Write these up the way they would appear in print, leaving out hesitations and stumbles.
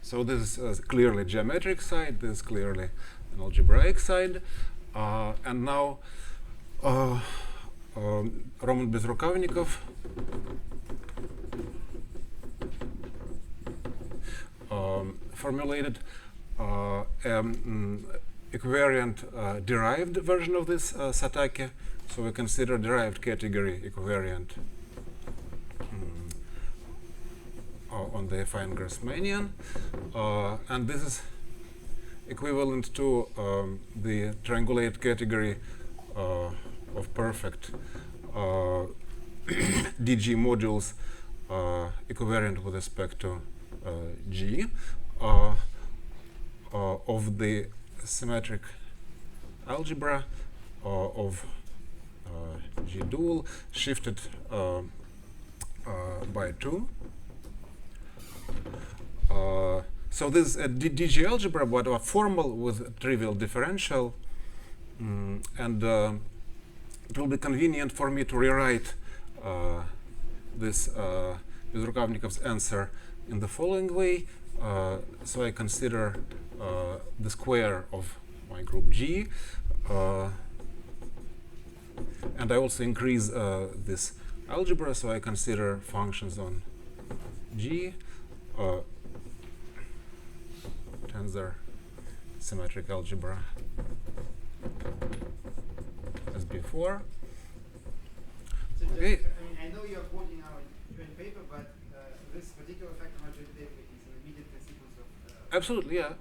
So this is clearly geometric side, this is clearly an algebraic side. And now Roman Bezrukavnikov formulated equivariant derived version of this Satake. So we consider derived category equivariant on the affine Grassmannian, and this is equivalent to the triangulate category of perfect DG modules equivariant with respect to G of the symmetric algebra of G dual shifted by 2. So this is a DG algebra, but a formal with trivial differential, and it will be convenient for me to rewrite this Bezrukavnikov's answer in the following way. So I consider the square of my group G, and I also increase this algebra, so I consider functions on G, tensor symmetric algebra as before. So Okay. just, I know you're quoting our joint paper, but this particular fact of our joint paper is an immediate consequence of. Absolutely, yeah.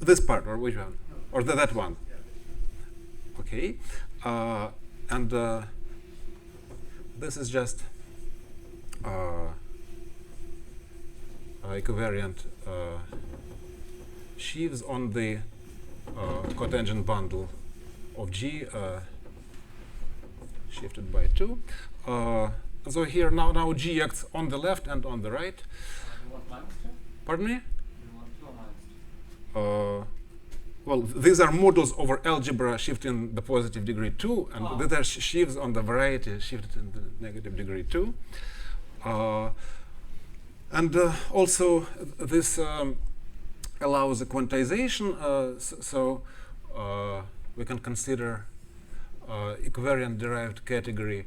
This part, or which one? No. Or that one? Yeah. Okay. And this is just equivariant sheaves on the cotangent bundle of G shifted by 2. So here now G acts on the left and on the right. You want minus 2? Pardon me? You want 2 or minus 2? Well, these are modules over algebra shifting the positive degree 2, and these are sheaves on the variety shifted in the negative degree 2. And also this allows a quantization, so we can consider equivariant derived category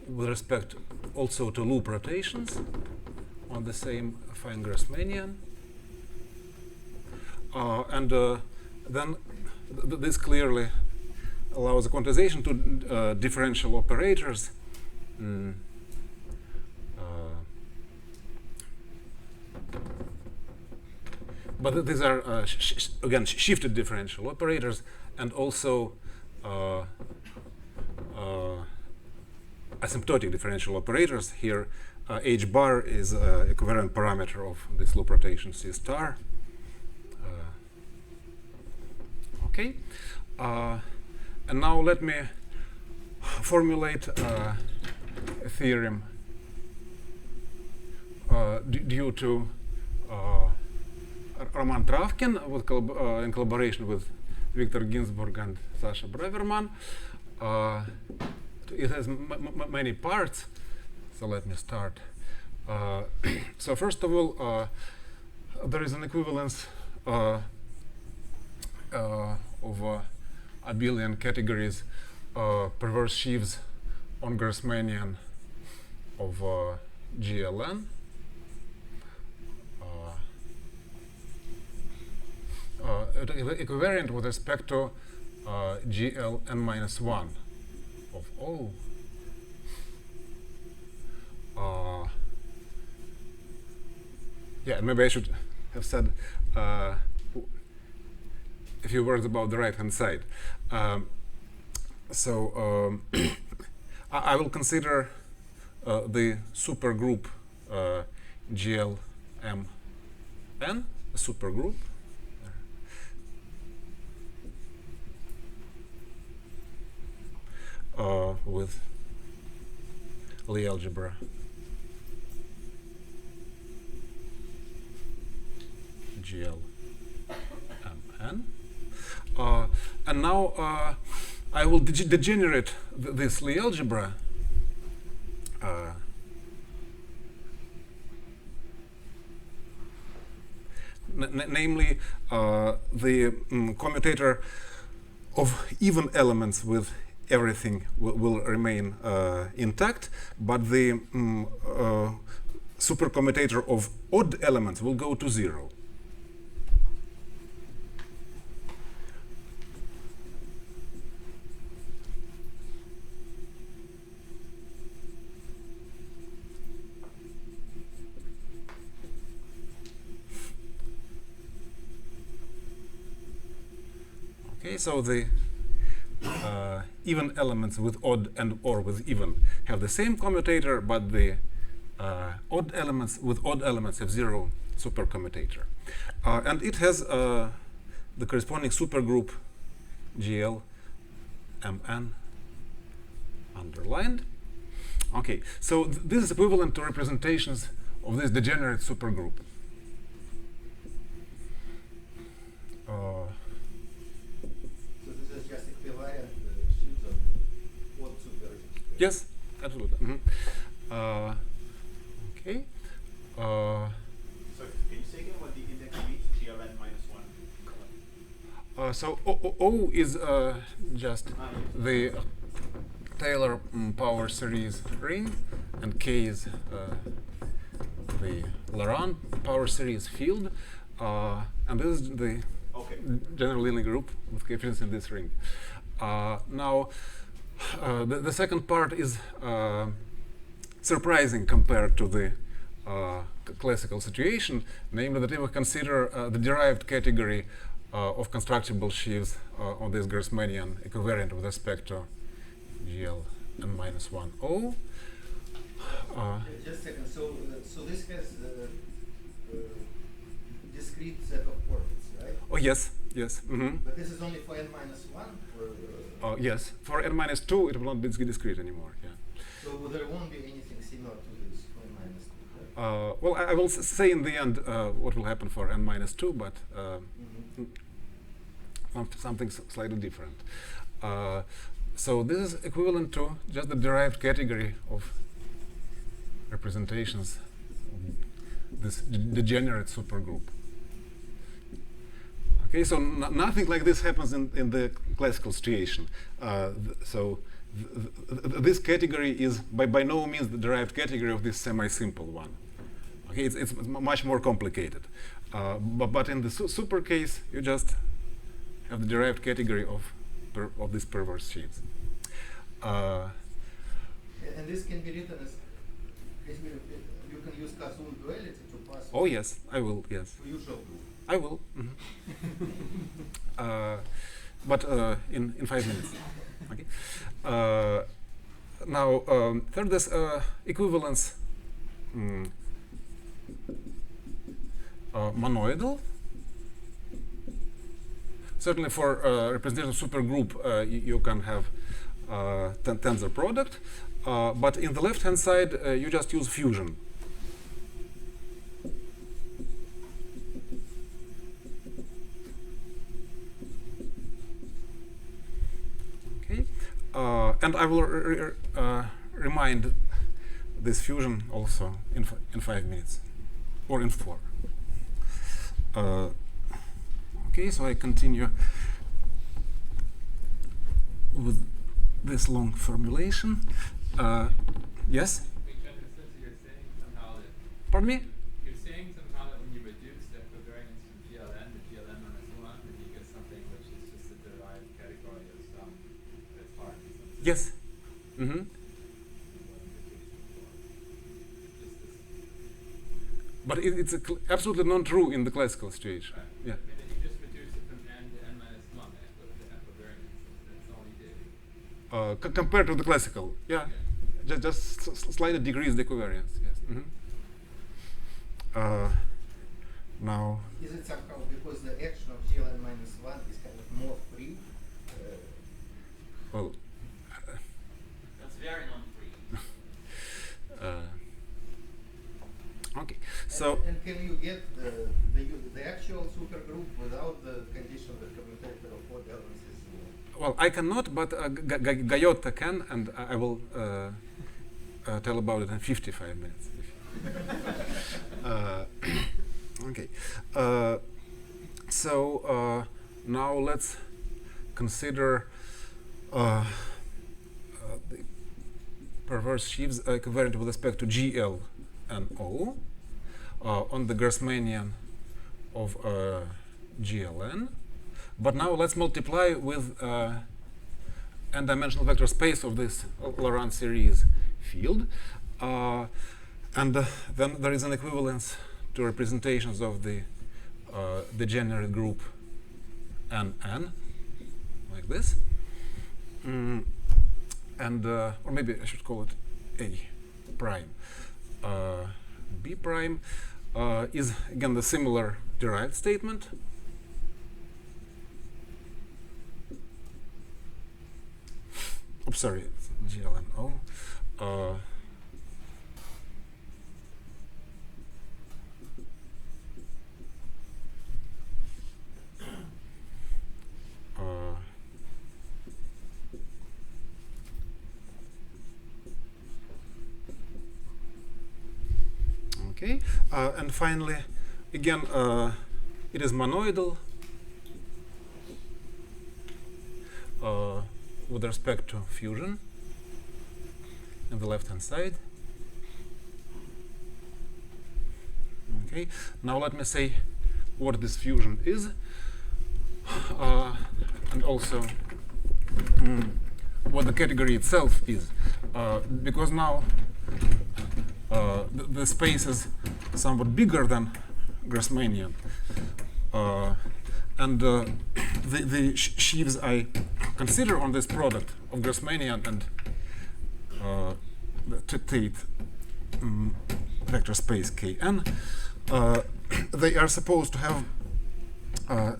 with respect also to loop rotations on the same affine Grassmannian. And then this clearly allows a quantization to differential operators. But these are again shifted differential operators, and also asymptotic differential operators. Here, h bar is equivalent parameter of this loop rotation C star. Okay, and now let me formulate a theorem due to Roman Travkin in collaboration with Victor Ginsburg and Sasha Braverman. It has many parts, so let me start. So first of all, there is an equivalence of abelian categories perverse sheaves on Grassmannian of GLN. Equivariant with respect to GLN minus 1 of O. Yeah, maybe I should have said a few words about the right-hand side. So I will consider the supergroup GLMN, a supergroup. With Lie algebra GLMN, and now I will degenerate this Lie algebra namely the commutator of even elements with everything will remain intact, but the supercommutator of odd elements will go to 0. Okay, so the even elements with odd and or with even have the same commutator, but the odd elements with odd elements have 0 supercommutator. And it has the corresponding supergroup GL MN underlined. Okay, so this is equivalent to representations of this degenerate supergroup. So this is just equivalent sheaves of odd supergroups. Yes, absolutely. Okay. So can you say again what the index means? GLN -1. So O is just the Taylor power series ring, and K is the Laurent power series field, and this is the general linear group with coefficients in this ring. Now, the second part is surprising compared to the classical situation, namely that if we consider the derived category of constructible sheaves on this Grassmannian equivariant with respect to GL n minus 1 O. Just a second. So this has discrete set of orbits, right? Oh yes, yes. But this is only for n minus 1, or Yes, for n minus 2 it will not be discrete anymore. Yeah. so there won't be anything similar to this for n minus 2. Right? Well, I will say in the end what will happen for n minus 2, but something slightly different. So this is equivalent to just the derived category of representations of this degenerate supergroup. Okay, so nothing like this happens in the classical situation. This category is by no means the derived category of this semi-simple one. Okay, it's much more complicated. But in the super case, you just have the derived category of these perverse sheaves. And this can be written as basically you can use Kazun duality to pass. Oh yes, I will. Yes, You shall do. I will. But in 5 minutes. Okay. Now third is equivalence monoidal. Certainly for representation supergroup you can have tensor product, but in the left hand side you just use fusion. Okay, and I will remind this fusion also in 5 minutes or in 4. Okay, so I continue with this long formulation. Yes? You're saying somehow that Pardon me? you're saying somehow that when you reduce the covariance from GLN to GLN minus 1, then you get something which is just a derived category of some that's hard. Yes. Mm-hmm. But it's absolutely not true in the classical situation. Right. Yeah. I mean, that you just reduce it from n to n minus 1, the equivariance. That's all you did. Compared to the classical, yeah. Just slightly decrease the equivariance. Yes. Now. Is it somehow because the action of GLN minus 1 is kind of more free? Well. That's very non-free. Okay. So. And can you get the actual supergroup without the condition that commutator of odd elements is? Well, I cannot, but Gayotta can, and I will tell about it in 55 minutes. Okay. So now let's consider the perverse sheaves equivalent with respect to GL and O on the Grassmannian of GLN. But now let's multiply with n-dimensional vector space of this Laurent series field. And then there is an equivalence to representations of the degenerate group NN, like this. And or maybe I should call it A prime. B prime is again the similar derived statement. Oops, sorry, it's GLNO. Okay, and finally, again, it is monoidal with respect to fusion on the left-hand side. Okay, now let me say what this fusion is, and also what the category itself is, because now the space is somewhat bigger than Grassmannian, and the sheaves I consider on this product of Grassmannian and the Tate vector space Kn, they are supposed to have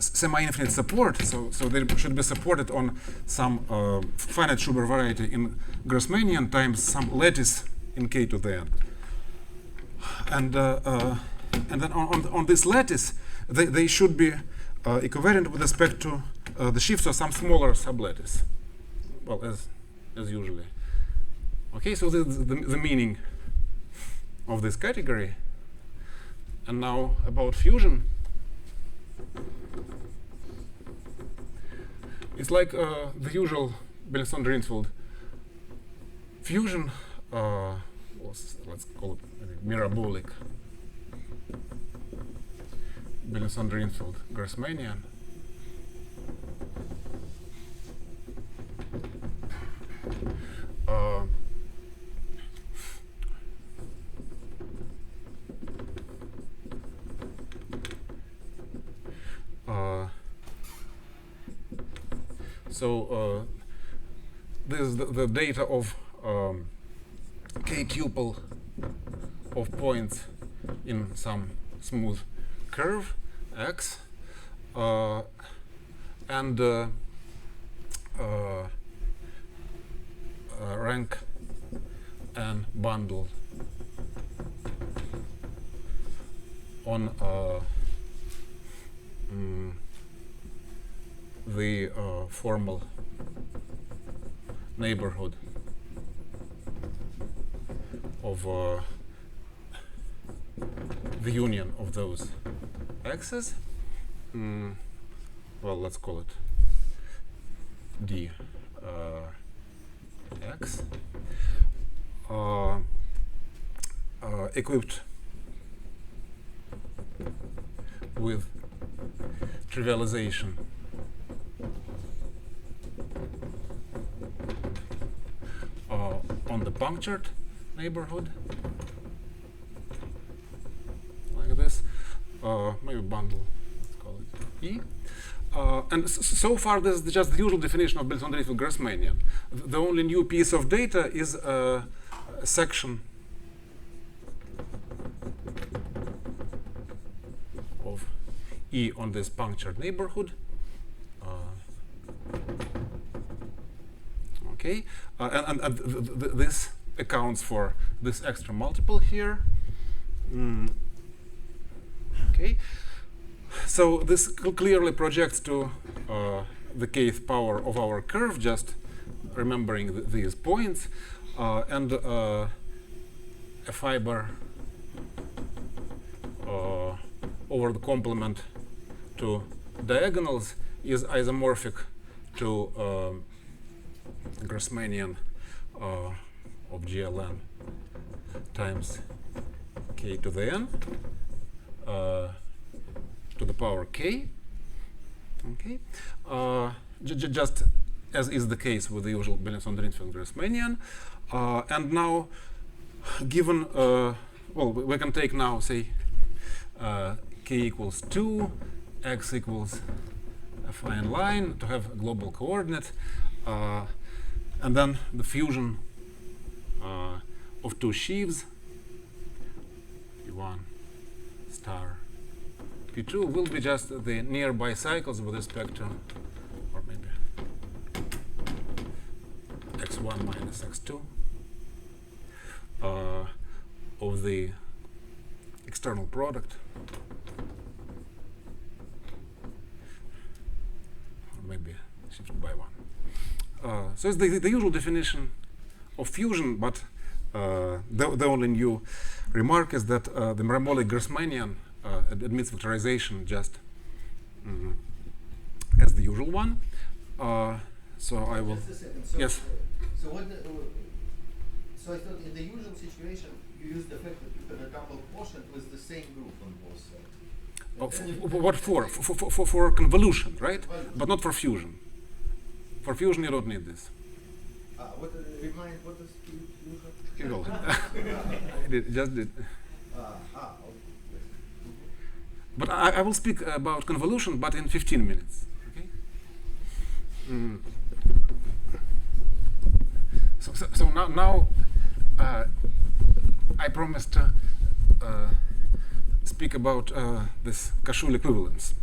semi-infinite support, so they should be supported on some finite Schubert variety in Grassmannian times some lattice in K to the n. And then on this lattice, they should be equivalent with respect to the shifts of some smaller sublattice. Well, as usually. Okay, so this is the meaning of this category. And now about fusion. It's like the usual Belisson-Dirichlet fusion. Let's call it mirabolic Belisson-Dirichlet Grassmannian. So this is the data of K-tuple of points in some smooth curve X, and rank and bundle on the formal neighborhood of the union of those x's. Well, let's call it d x, equipped with trivialization on the punctured neighborhood, like this, maybe bundle, let's call it E. And so far, this is just the usual definition of Belisson-Dirichlet Grassmannian. The only new piece of data is a section of E on this punctured neighborhood. Okay, and this accounts for this extra multiple here. Okay, so this clearly projects to the kth power of our curve, just remembering these points, and a fiber over the complement to diagonals is isomorphic to Grassmannian of GLN times k to the n to the power k. Okay, just as is the case with the usual Bellingson-Drinfeld-Grassmannian. And now, given, well, we can take now, say, k equals 2, x equals a fine line to have a global coordinate, and then the fusion of two sheaves, P1 star P2, will be just the nearby cycles with respect to, or maybe x1 minus x2 of the external product, or maybe shifted by 1. So it's the usual definition of fusion, but the only new remark is that the Mramolic Grassmannian admits factorization just as the usual one. So I will. Just a second. So, Yes. So what? So I thought in the usual situation you use the fact that you have a double quotient with the same group on both sides. And then you What for? For convolution, right? Convolution. But not for fusion. For fusion, you don't need this. What remind? What is fusion? You will. I just did. Okay. But I will speak about convolution, but in 15 minutes. Okay. So now I promised to speak about this Cashul equivalence.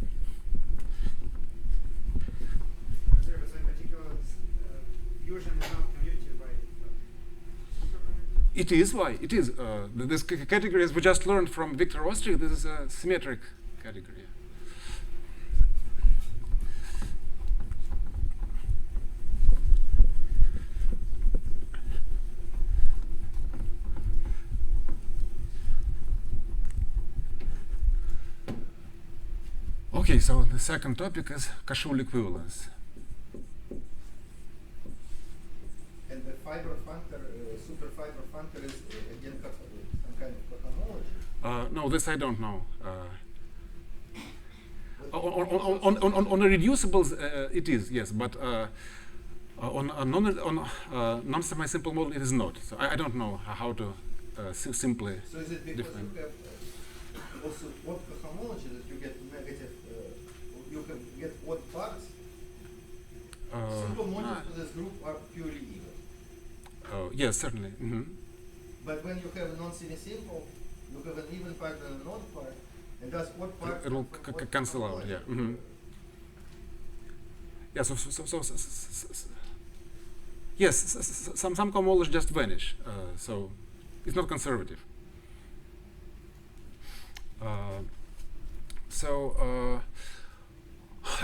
There was a particular fusion is not commutative by supercommutative. It is why it is. This category, as we just learned from Victor Ostrich, this is a symmetric category. Okay, so the second topic is Cashul equivalence. And the fiber functor, super fiber functor is again some kind of cohomology. No, this I don't know. On the reducibles, it is, yes, but on a non-semi-simple model, it is not. So I don't know how to simply So is it because define. you have also odd cohomology that you get negative, you can get odd parts? Simple modules for this group are purely even. Yes, certainly. But when you have a non-semi-simple, you have an even part and an odd part, and thus odd part It will cancel out, yeah. Yeah, yes, some cohomologies just vanish, so it's not conservative.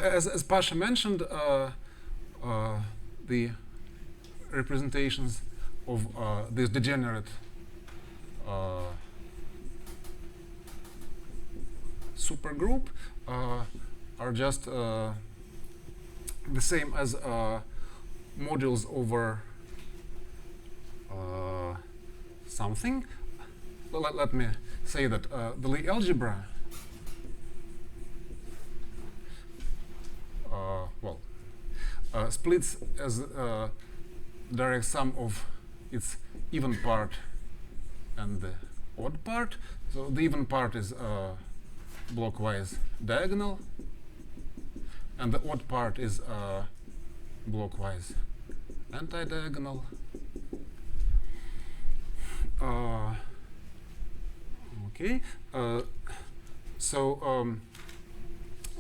As Pasha mentioned, the representations of this degenerate supergroup are just the same as modules over something. Let me say that the Lie algebra splits as direct sum of its even part and the odd part. So the even part is blockwise diagonal, and the odd part is blockwise anti-diagonal. Okay,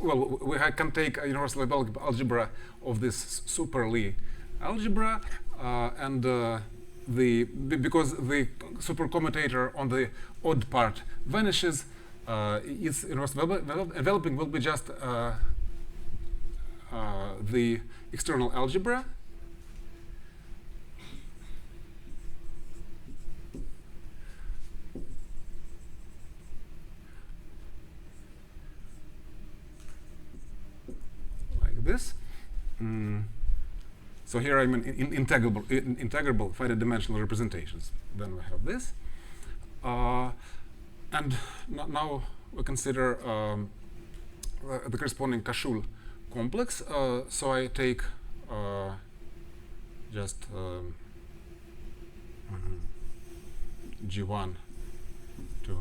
well, we can take a universal algebra of this super Lie algebra, and because the supercommutator on the odd part vanishes, its universal enveloping will be just the external algebra. this. So here I'm in integrable finite dimensional representations. Then we have this. And now we consider the corresponding Kashul complex. So I take just G1 to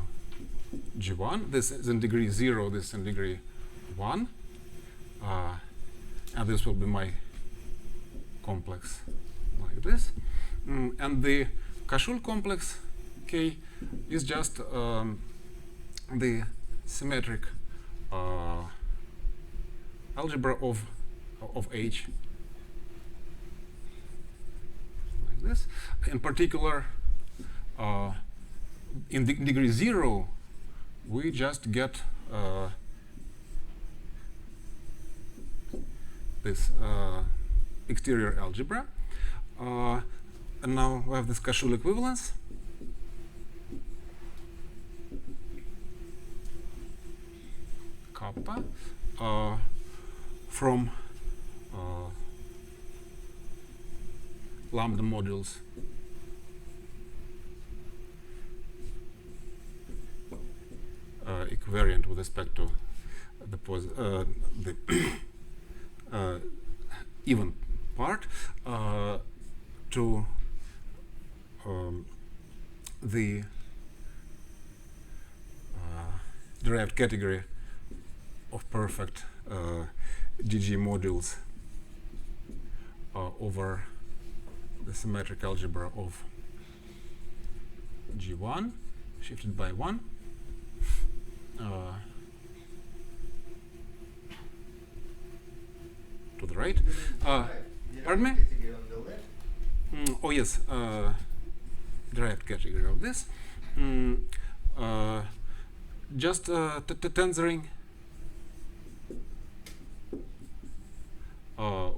G1. This is in degree 0, this is in degree 1. And this will be my complex like this. And the Kashul complex K is just the symmetric algebra of H like this. In particular, in degree 0, we just get this exterior algebra. And now we have this Kashul equivalence. Kappa from lambda modules equivariant with respect to the even part to the derived category of perfect GG modules over the symmetric algebra of G1 shifted by 1. To the right. Pardon me? Oh yes, derived category of this. Just tensoring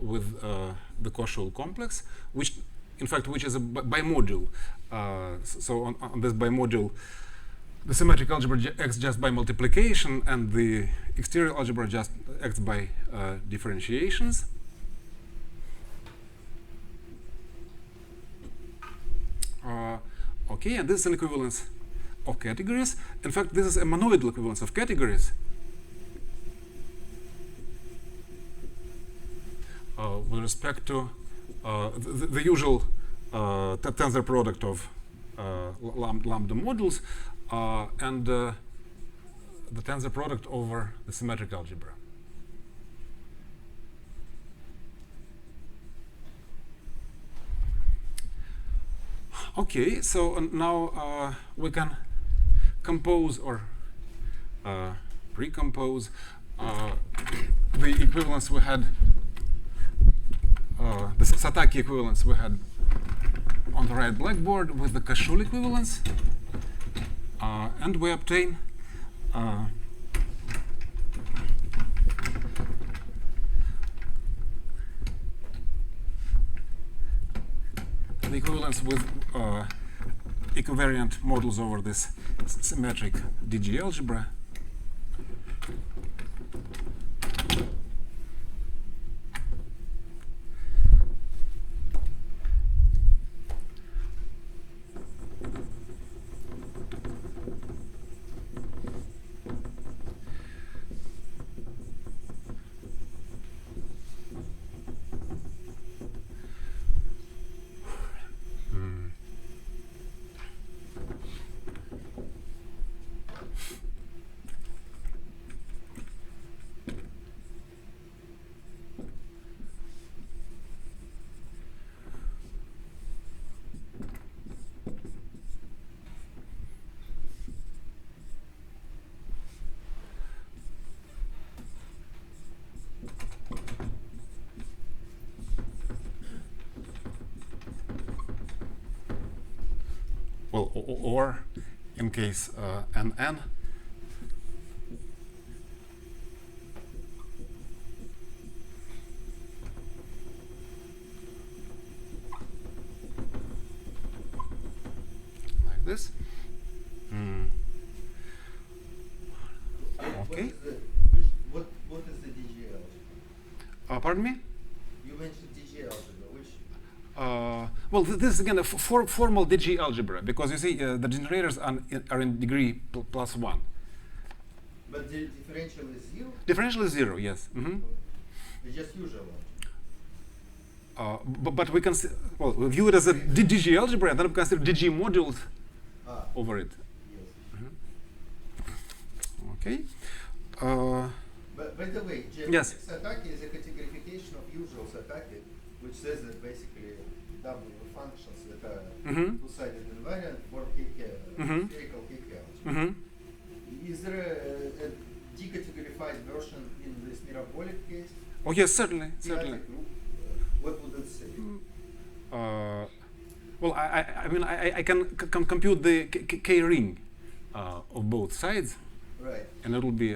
with the Kashul complex, which in fact is a bimodule. So on this bimodule, the symmetric algebra acts just by multiplication, and the exterior algebra just acts by differentiations. Okay, and this is an equivalence of categories. In fact, this is a monoidal equivalence of categories. With respect to the usual tensor product of lambda modules and the tensor product over the symmetric algebra. Okay, so now we can compose or recompose the equivalence we had, the Satake equivalence we had on the right blackboard with the Kashul equivalence, and we obtain the equivalence with equivariant models over this symmetric DG algebra. Well, or in case NN, like this. Okay. What is the DG algebra? Pardon me? You mentioned DG algebra, which Well, this is again a formal DG algebra, because you see the generators are in degree plus 1. but the differential is 0. Differential is 0, yes. It's just usual algebra. But we can well, we view it as a DG algebra, and then we consider DG modules over it. Yes. Okay. But by the way, Yes. Satake is a categorification of usual Satake, which says that basically W functions that are two-sided invariant for spherical KK algebra. Is there a decategorified version in this parabolic case? Oh yes, certainly. Chaotic group, what would it say? Well, I mean, I can compute the K ring of both sides, Right. and it will be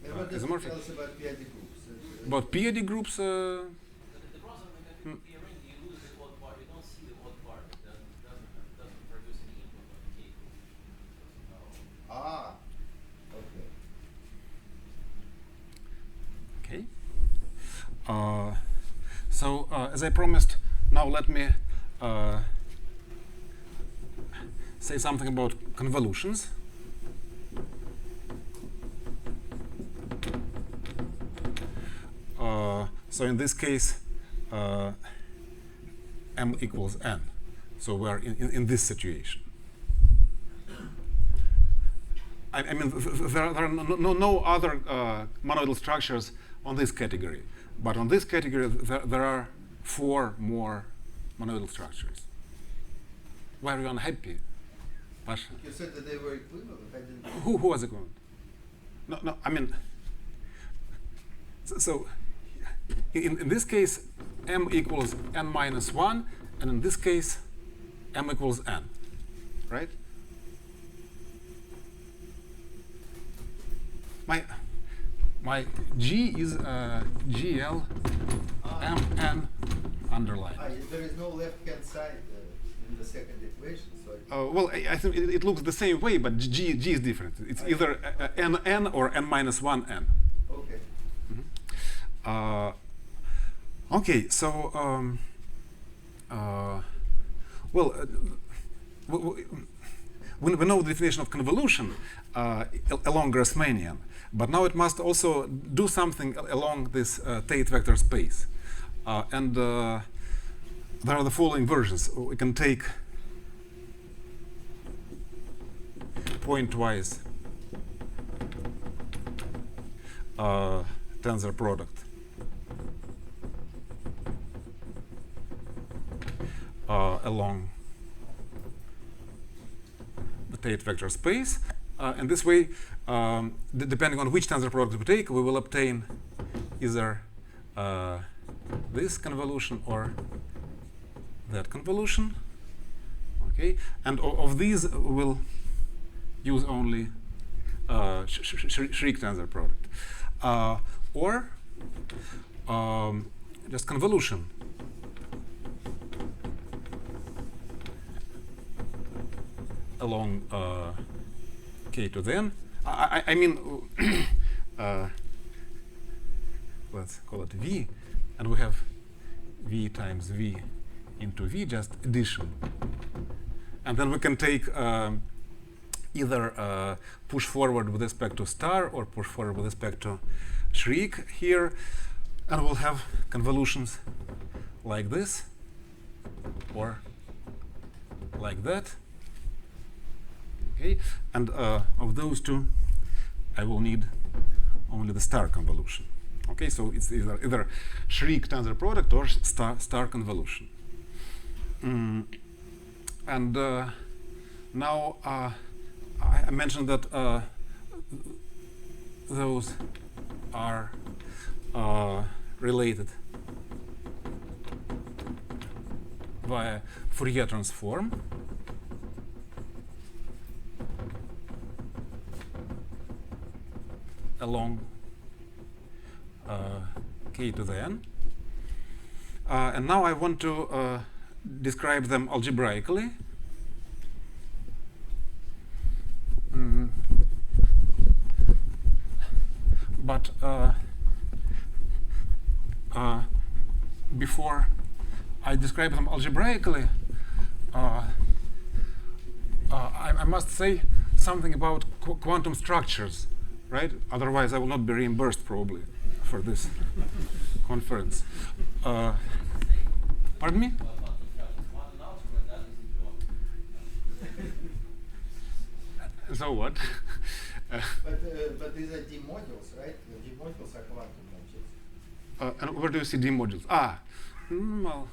And what does it isomorphic. tell us about periodic groups? About PID groups, The problem with that P ring, you lose the odd part. You don't see the odd part. It doesn't produce any input on the K group. So Okay. okay. So as I promised, now let me say something about convolutions. So in this case, m equals n. So we are in this situation. I mean, there are no other monoidal structures on this category. But on this category, there are 4 more monoidal structures. Why are you unhappy, Pasha? You said that they were equivalent. I didn't. Who was equivalent? No, I mean, so in this case, m equals n minus 1, and in this case, m equals n, right? My G is GL mn underline. There is no left-hand side in the second equation, so Well, I think it looks the same way, but G is different. It's either n or n minus 1n. okay. Okay, so well, we know the definition of convolution along Grassmannian, but now it must also do something along this Tate vector space. And there are the following versions. We can take pointwise tensor product along the Tate vector space. And this way, depending on which tensor product we take, we will obtain either this convolution or that convolution. Okay, and of these we will use only Schrick tensor product, or just convolution along k to the n. I mean, let's call it v, and we have v times v into v, just addition. And then we can take either push forward with respect to star or push forward with respect to Schrick here, and we'll have convolutions like this or like that. Okay, and of those two, I will need only the star convolution. Okay, so it's either Schrick tensor product or star convolution. And now I mentioned that those are related via Fourier transform. Along k to the n. And now I want to describe them algebraically. But before I describe them algebraically, I must say something about quantum structures, right? Otherwise, I will not be reimbursed probably for this conference. Pardon me? So what? But these are D modules, right? The D modules are quantum modules. And where do you see D modules? Well.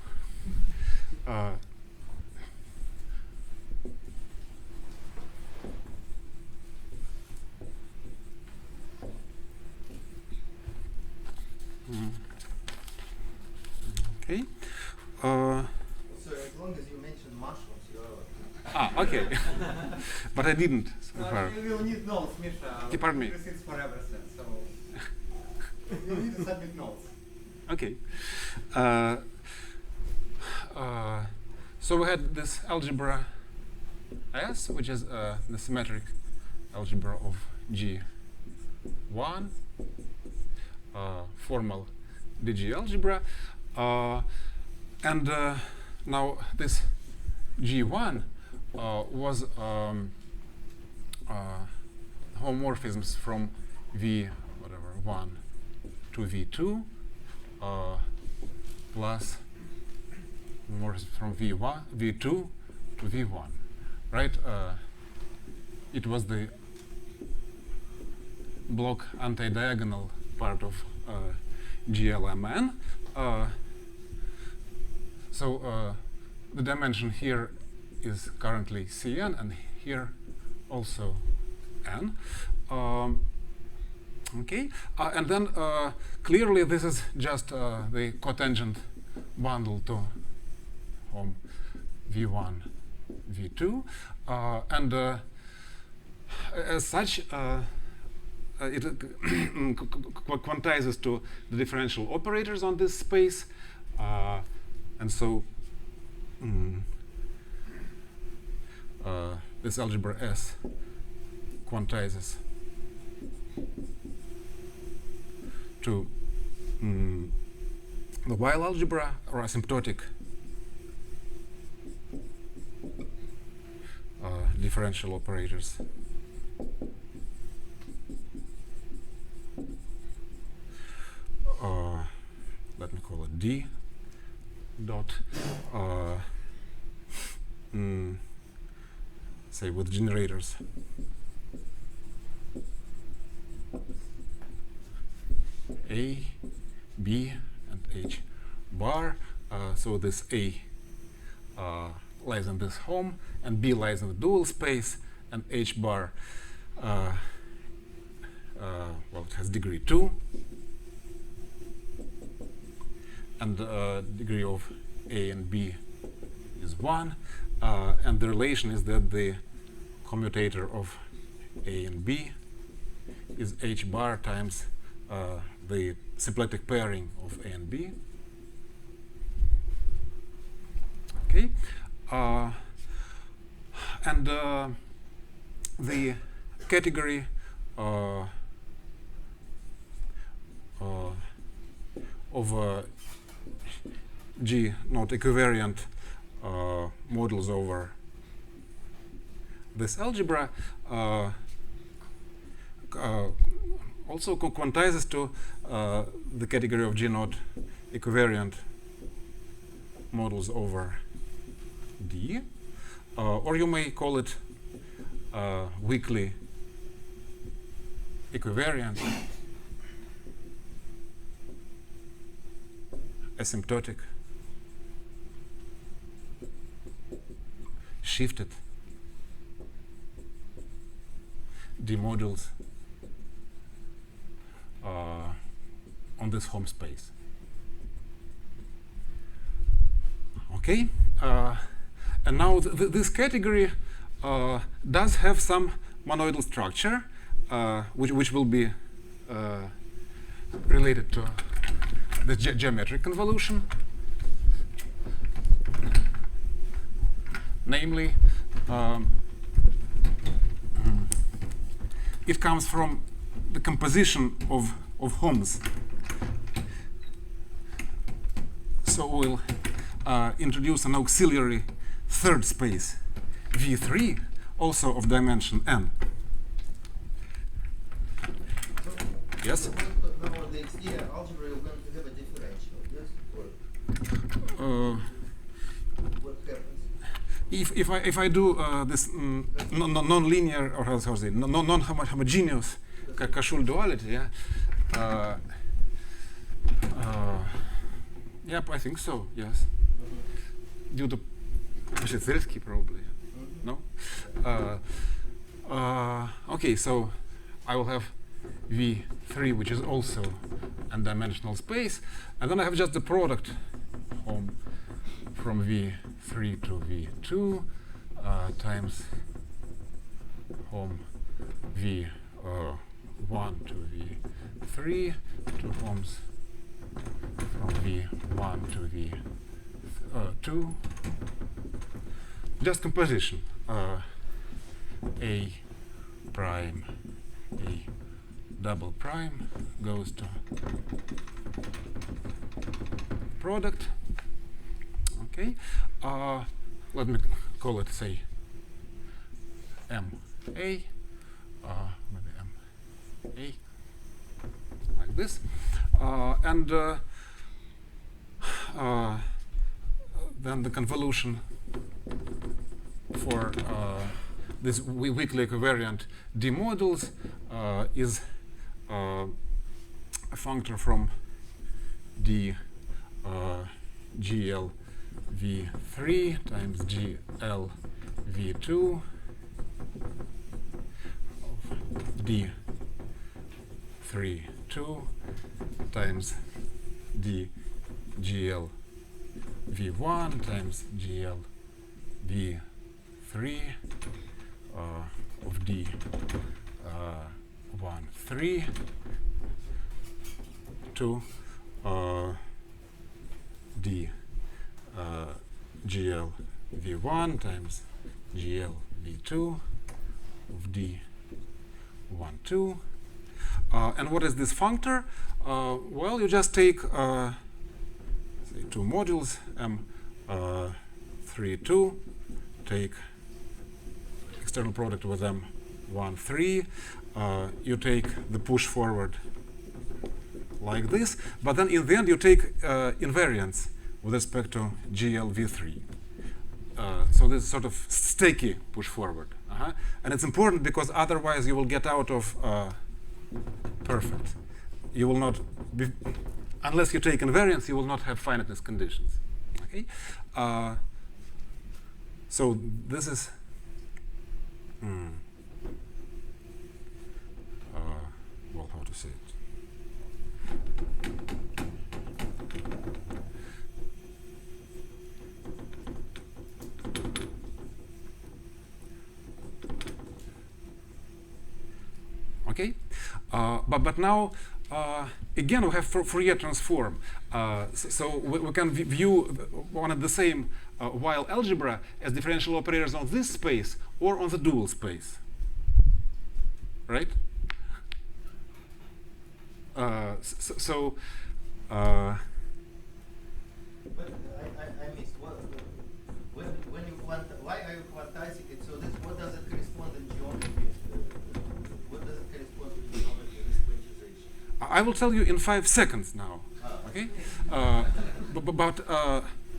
Okay. So as long as you mention mushrooms, you're Okay. But I didn't so far. You will need notes, Misha. Pardon me. This is for everything, so you need to submit notes. Okay. So we had this algebra S, which is the symmetric algebra of G1, formal DG algebra, and now this G1 was homomorphisms from V1 to V2 plus homomorphisms from V2 to V1, right? It was the block anti-diagonal part of GLMN. So the dimension here is currently Cn, and here also n. Okay, and then clearly this is just the cotangent bundle to Hom V1, V2, and as such, it quantizes to the differential operators on this space, and so this algebra S quantizes to the Weil algebra or asymptotic differential operators. Let me call it D dot, say with generators. A, B, and H bar. So this A lies in this Hom, and B lies in the dual space, and H bar, well, it has degree 2, and degree of A and B is 1, and the relation is that the commutator of A and B is H bar times the symplectic pairing of A and B. Okay, and the category of G not equivariant models over this algebra also quantizes to the category of G not equivariant models over D, or you may call it weakly equivariant asymptotic shifted D modules on this Hom space. Okay, and now this category does have some monoidal structure, which will be related to the geometric convolution. Namely, it comes from the composition of Homs. So we'll introduce an auxiliary third space, V3, also of dimension n. Yes? So now the exterior algebra you're going to have a differential, yes? Or what happens? If I do this non-linear, or how to say, non-homogeneous Kashul duality, yeah. Yep, I think so. Yes. Due to Pashetselsky, probably. No. Okay, so I will have V3, which is also n-dimensional space, and then I have just the product from V3 to V2 times V1 to V3 to from V1 to V2. Just composition. A prime, A double prime goes to product. Okay. Let me call it, say, MA. Maybe MA. Like this. And then the convolution for this weakly equivariant D modules is a functor from D GL V3 times GL V2 of D3 2 times D GL V1 times GL V3 of D 1 3 to D GL V1 times GL V2 of D 1 2. And what is this functor? Well, you just take say two modules M3 2, take external product with M1 3. You take the push forward like this, but then in the end you take invariance with respect to GLV3. So this is sort of sticky push forward. And it's important because otherwise you will get out of perfect. You will not be, unless you take invariance, you will not have finiteness conditions. Okay. So this is well, how to say it? Okay, but now again we have Fourier transform. So we can view one and the same Weil algebra as differential operators on this space or on the dual space, right? But I missed. When you why are you quantizing it? So this, what does it correspond in geometry? What does it correspond to geometry? This quantization. I will tell you in 5 seconds now. Okay,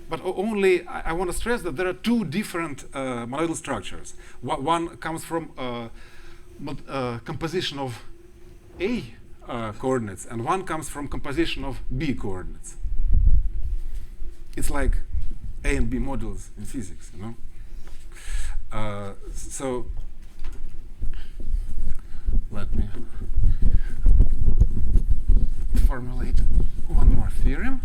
but only I want to stress that there are two different monoidal structures. One comes from composition of A coordinates, and one comes from composition of B coordinates. It's like A and B modules in physics, you know. So let me formulate one more theorem.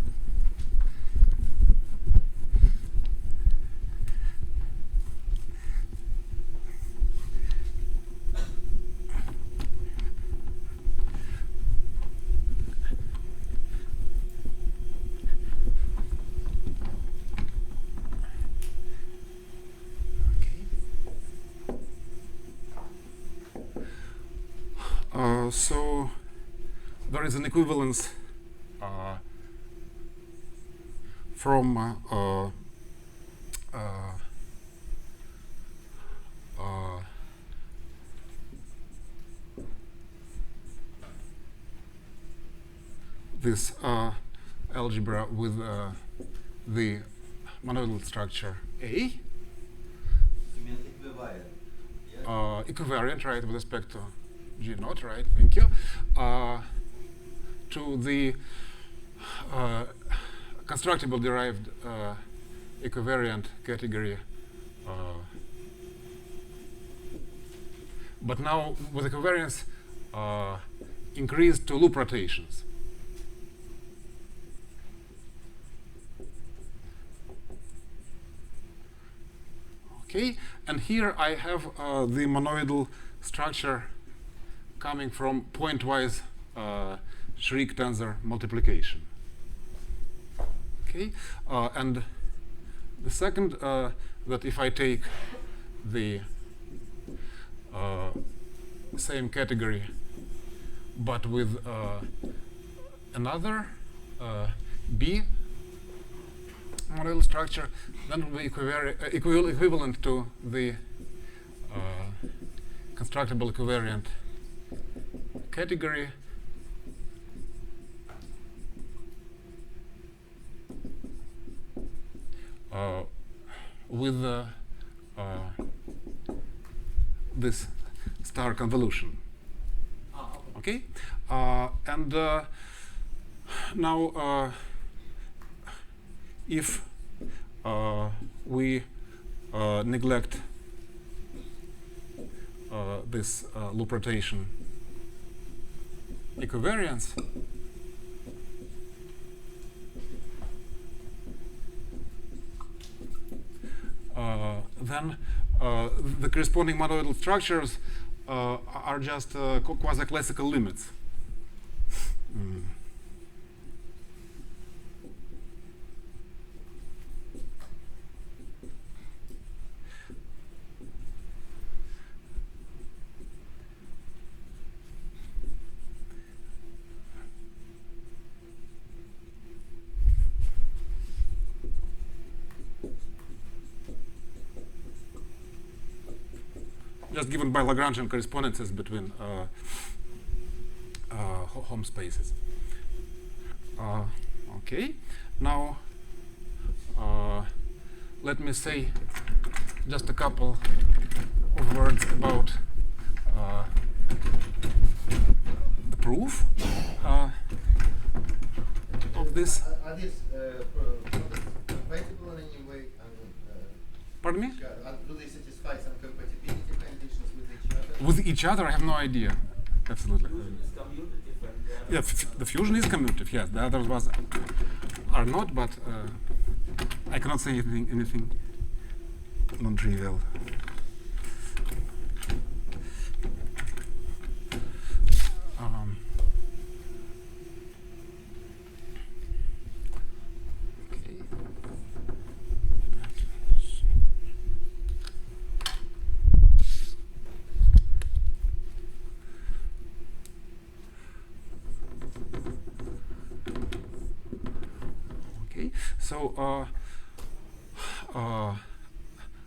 So there is an equivalence from this algebra with the monoidal structure A, You mean equivalent? Yeah? equivariant, right, with respect to G naught, right, thank you, to the constructible derived equivariant category, but now with equivariance increased to loop rotations. Okay, and here I have the monoidal structure coming from pointwise Schrieg tensor multiplication. Okay, and the second, that if I take the same category but with another B monoidal structure, then it will be equivalent to the constructible equivariant category with this star convolution. Okay, and now if we neglect this loop rotation equivariance, then the corresponding monoidal structures are just quasi-classical limits. Just given by Lagrangian correspondences between home spaces. Okay, now let me say just a couple of words about the proof of this. Are these compatible in any way? Pardon me? Do they satisfy some compatibility conditions with each other? With each other, I have no idea. Absolutely. Fusion is commutative and the other Yeah, the fusion is commutative. Yes, the others are not, but I cannot say anything non-trivial. Okay. Okay, so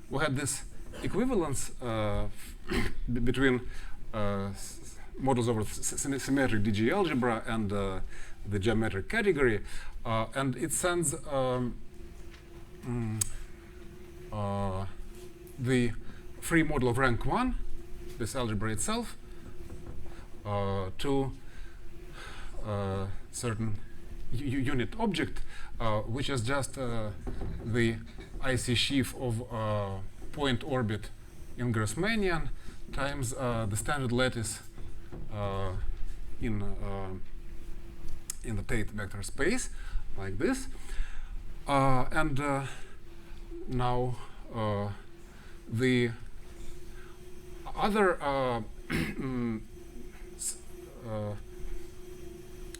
we had this equivalence between models over symmetric DG algebra and the geometric category, and it sends the free model of rank 1, this algebra itself, to certain unit object, which is just the IC sheaf of point orbit in Grassmannian times the standard lattice in the Tate vector space, like this. And now the other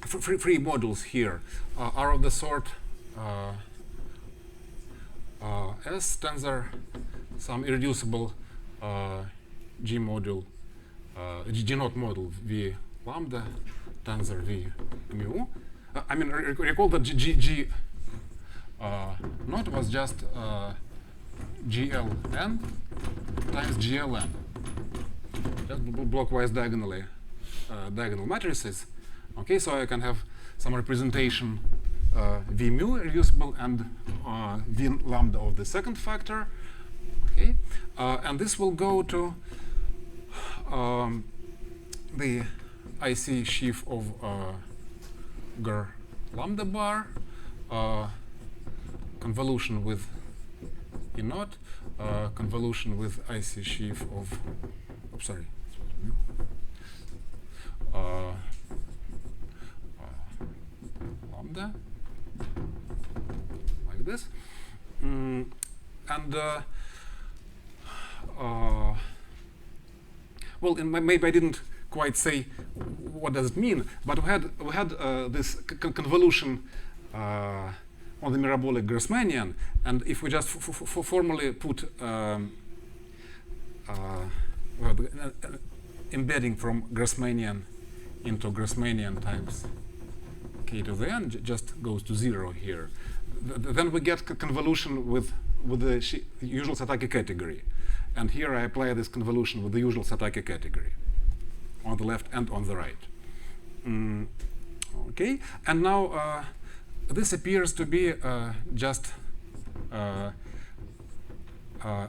free models here are of the sort S tensor, some irreducible G module, G naught model V lambda tensor V mu. I mean, recall that G not was just GLN times GLN, just blockwise diagonal matrices. Okay, so I can have some representation V mu reducible and V lambda of the second factor. Okay, and this will go to the IC sheaf of GR lambda bar, convolution with E naught, convolution with IC sheaf of, oops, sorry, lambda, like this. And well, maybe I didn't quite say what does it mean, but we had this convolution on the mirabolic Grassmannian, and if we just formally put embedding from Grassmannian into Grassmannian times k to the n just goes to 0 here. Then we get convolution with the usual Satake category. And here I apply this convolution with the usual Satake category on the left and on the right. Okay, and now this appears to be just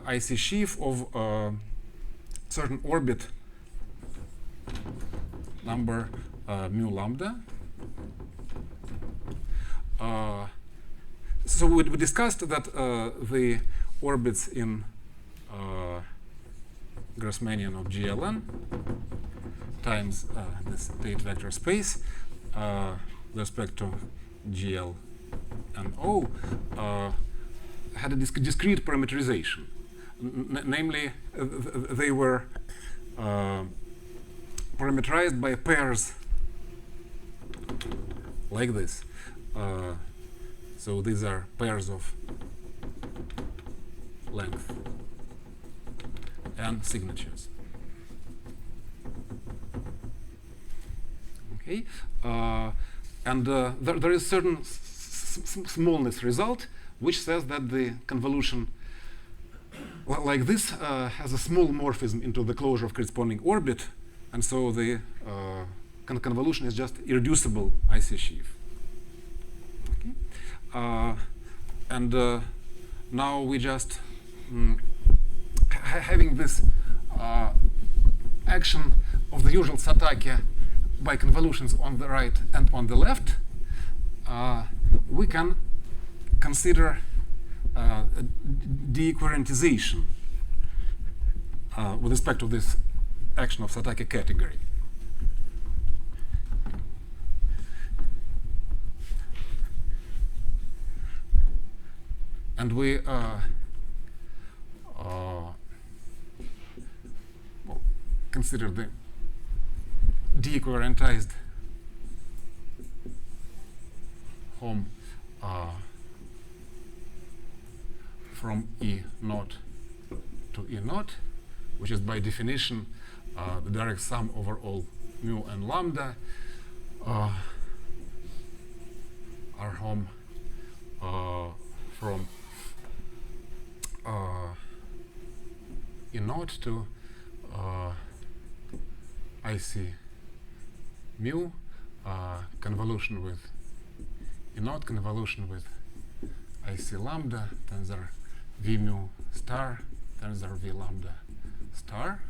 IC sheaf of certain orbit number mu lambda. So we discussed that the orbits in Grassmannian of GLN times this state vector space with respect to GL and O had a discrete parameterization. Namely, they were parameterized by pairs like this. So these are pairs of length and signatures. Okay, and there is certain smallness result which says that the convolution like this has a small morphism into the closure of corresponding orbit, and so the convolution is just irreducible IC sheaf. Okay. And now we just having this action of the usual Satake by convolutions on the right and on the left, we can consider de-equivalentization with respect to this action of Satake category. And we consider the de-equivalentized home from E naught to E naught, which is by definition the direct sum over all mu and lambda, are home from E naught to IC mu, convolution with E naught, convolution with IC lambda, tensor V mu star, tensor V lambda star.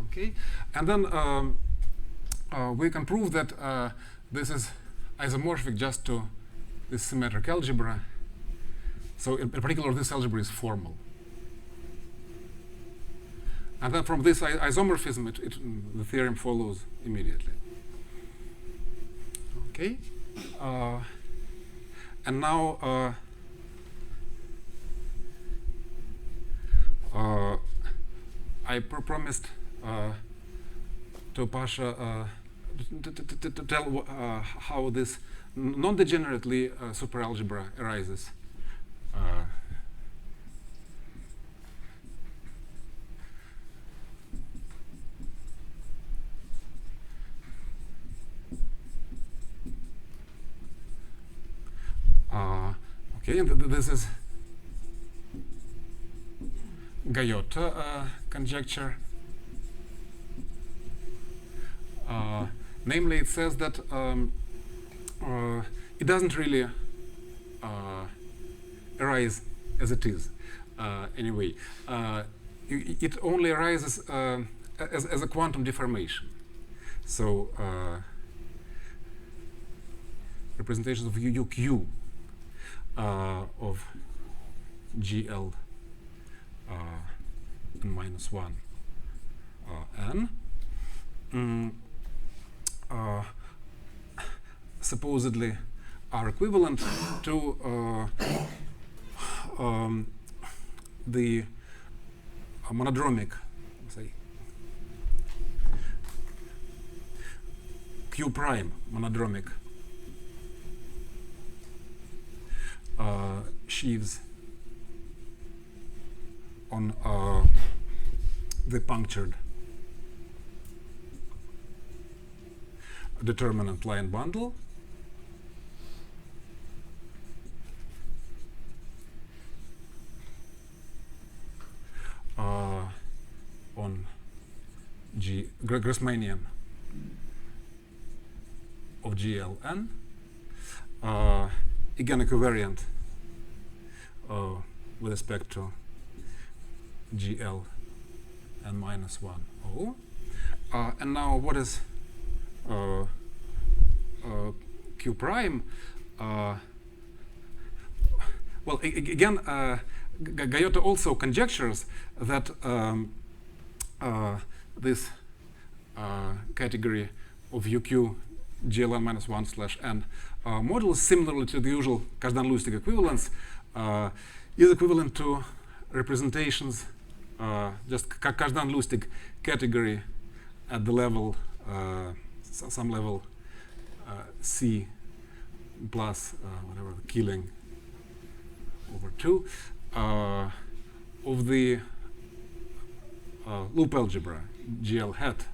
Okay, and then we can prove that this is isomorphic just to this symmetric algebra. So in particular, this algebra is formal. And then from this isomorphism, the theorem follows immediately. Okay, and now I promised to Pasha to tell how this non-degenerately superalgebra arises. Okay, and this is Gayota conjecture. Namely, it says that it doesn't really arise as it is. Anyway, it only arises as a quantum deformation. So representations of UQ of GL n minus 1 n supposedly are equivalent to the monodromic, say, Q prime monodromic sheaves on the punctured determinant line bundle on Grassmannian of GLN, again equivariant with respect to GL n minus 1 O. And now what is Q prime? Well, again, Gayota also conjectures that this category of UQ GLN minus 1 / n model, similarly to the usual Kazhdan-Luistic equivalence, is equivalent to representations, just Kazhdan-Luistic category at the level, some level C plus whatever, killing over 2 of the loop algebra GL hat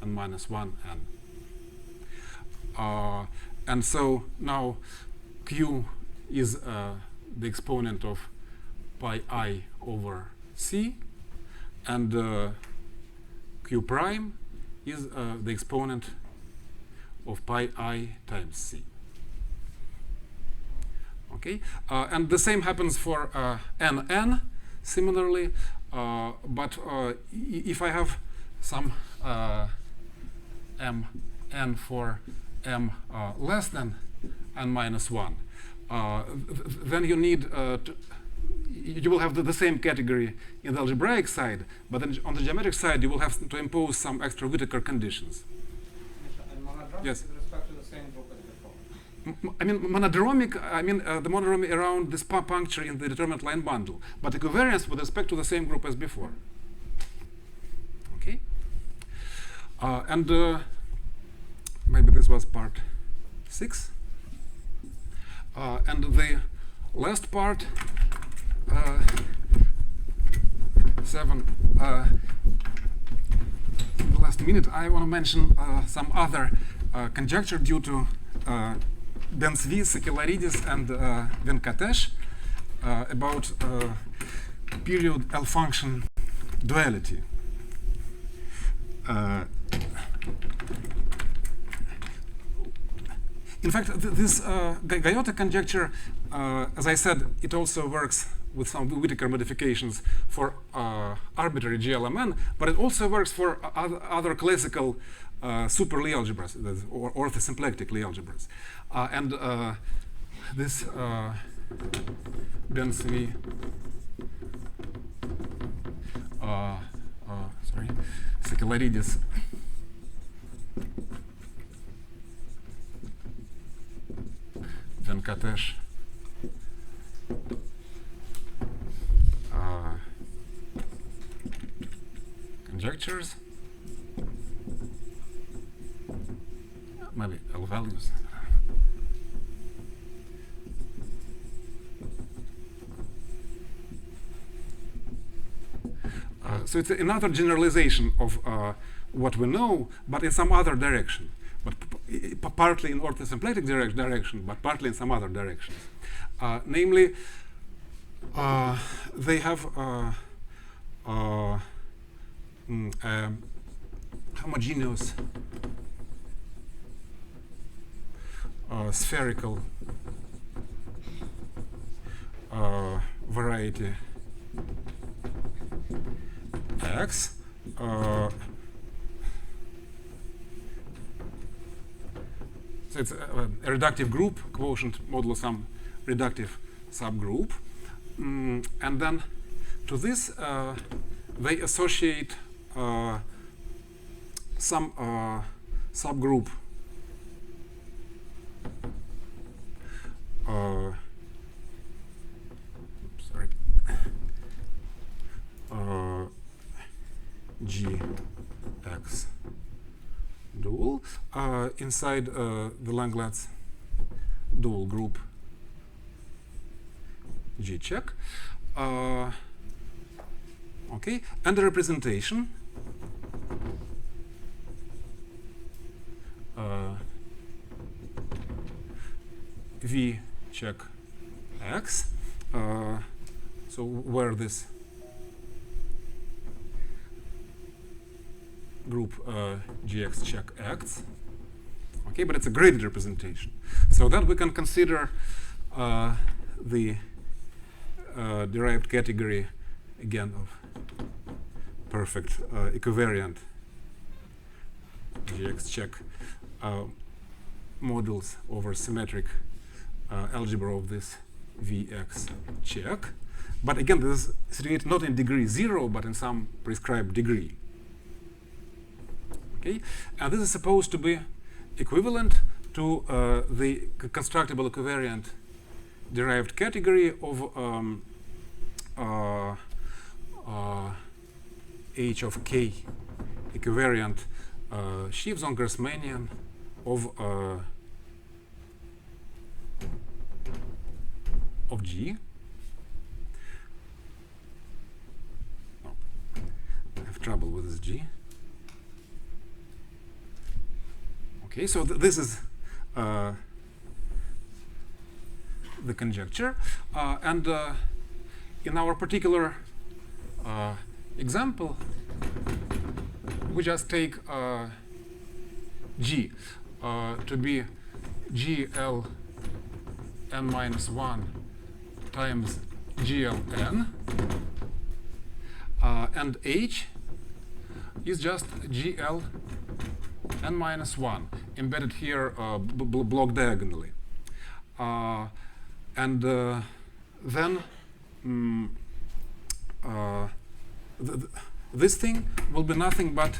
n minus 1 n. And so now Q is the exponent of pi I over C, and Q prime is the exponent of pi I times C. Okay, and the same happens for NN similarly, but if I have some Mn for M less than n minus 1, then you need you will have the same category in the algebraic side, but then on the geometric side you will have to impose some extra Whittaker conditions. And monodromic Yes. with respect to the same group as before. I mean monodromic. I mean the monodromy around this puncture in the determinant line bundle, but equivariance with respect to the same group as before. Okay, and maybe this was part 6, and the last part 7. In the last minute, I want to mention some other conjecture due to Ben-Zvi, Sakelaridis, and Venkatesh about period L function duality. In fact, this Gayota conjecture, as I said, it also works with some Whittaker modifications for arbitrary GLMN, but it also works for other classical super Lie algebras, or orthosymplectic Lie algebras. And this Ben-Zvi, Sakelaridis, Venkatesh, conjectures, maybe L values. So it's another generalization of what we know, but in some other direction. But partly in orthosymplectic direction, but partly in some other directions. Namely, they have homogeneous spherical variety X. So it's a reductive group, quotient modulo some reductive subgroup. And then to this they associate some subgroup GX dual inside the Langlands dual group G check. Okay, and the representation V check X. So where this group GX check acts. Okay, but it's a graded representation. So that we can consider the derived category again of perfect equivariant GX check modules over symmetric algebra of this Vx check. But again, this is situated not in degree 0, but in some prescribed degree. Okay, and this is supposed to be equivalent to the constructible equivariant derived category of H of K equivariant Schiff-Zonn-Grassmannian of G. Oh, I have trouble with this G. Okay, so this is the conjecture, and in our particular example, we just take G to be GL n minus 1 times GLN, and H is just GL n minus 1 embedded here block diagonally. And then this thing will be nothing but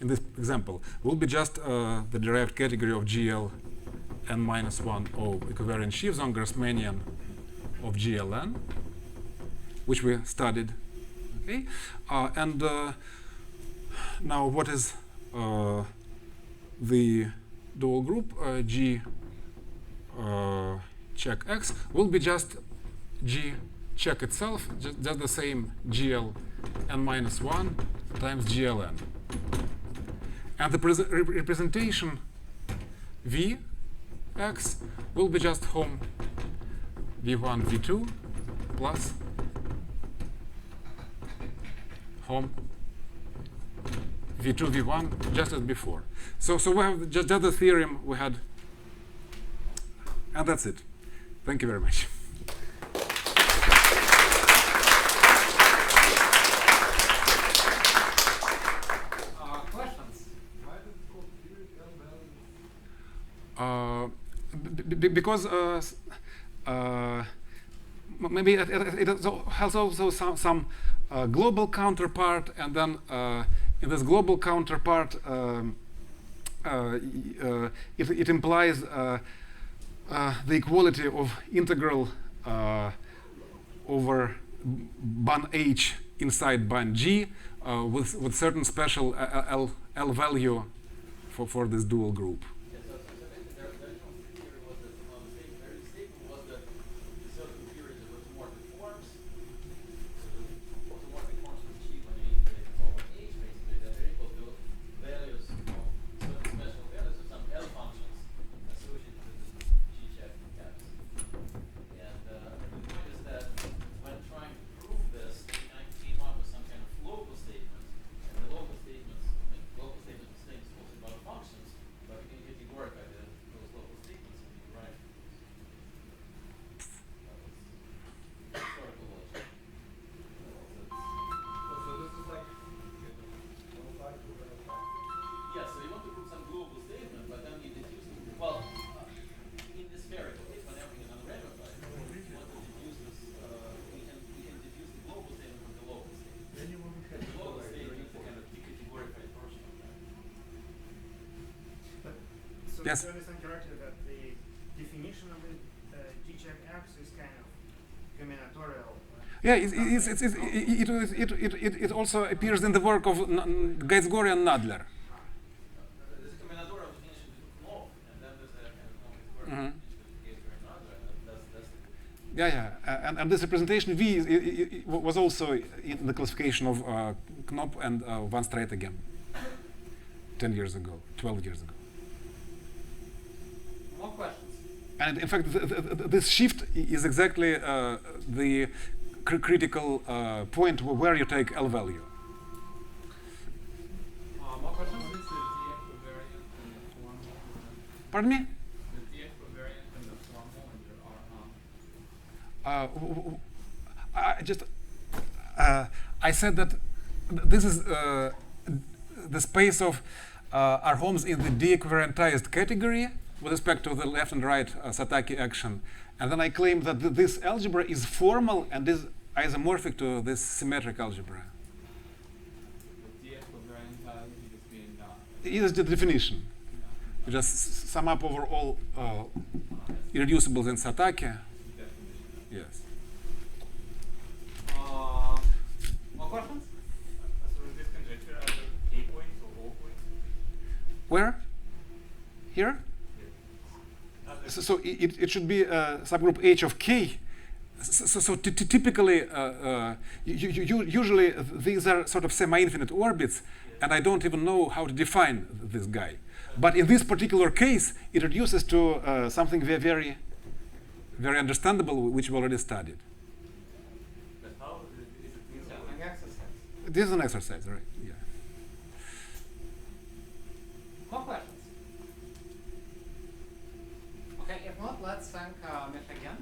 in this example will be just the derived category of GL n minus 1 of equivariant Schiff-Zonn-Grassmannian of GLN, which we studied. Okay, and now what is the dual group G check X will be just G check itself, just the same GL n minus 1 times GLN. And the representation V X will be just home V1 V2 plus home V2 V1 just as before. So we have just the theorem we had, and that's it. Thank you very much. Questions? Why is it called period value? Because maybe it has also some global counterpart, and then in this global counterpart it implies the equality of integral over bun H inside bun G with certain special L value for this dual group. Yeah, so basically their original theory was that, their statement was that the certain periods of automorphic forms, so the automorphic forms was cheap when you integrate them over So Yes. to understand correctly that the definition of the G-check X is kind of combinatorial. Yeah, it also appears in the work of Gainsgori and Nadler. There's a combinatorial definition to Knopf, and then there's a kind of Knopf Mhm. definition to another, and that's the Yeah. And this representation V was also in the classification of Knopf and Van Straet again, 10 years ago, 12 years ago. More questions? And in fact, this shift is exactly the critical point where you take L value. More questions? What is the D equivariant and the formal? Pardon me? The D equivariant and the formal and your I said that this is the space of our homes in the de-equivariantized category with respect to the left and right Satake action. And then I claim that this algebra is formal and is isomorphic to this symmetric algebra. The D equivariant is being It is the definition. You just sum up over all irreducibles in Satake. definition. Yes. More questions? So in this conjecture, are there A points or O points? Where? Here? So it should be subgroup H of K. So typically, usually these are sort of semi-infinite orbits, and I don't even know how to define this guy. But in this particular case, it reduces to something very understandable, which we already studied. But how is it It's feasible? an exercise. This is an exercise, right? Yeah. More questions? Okay, if not, let's thank Mich again.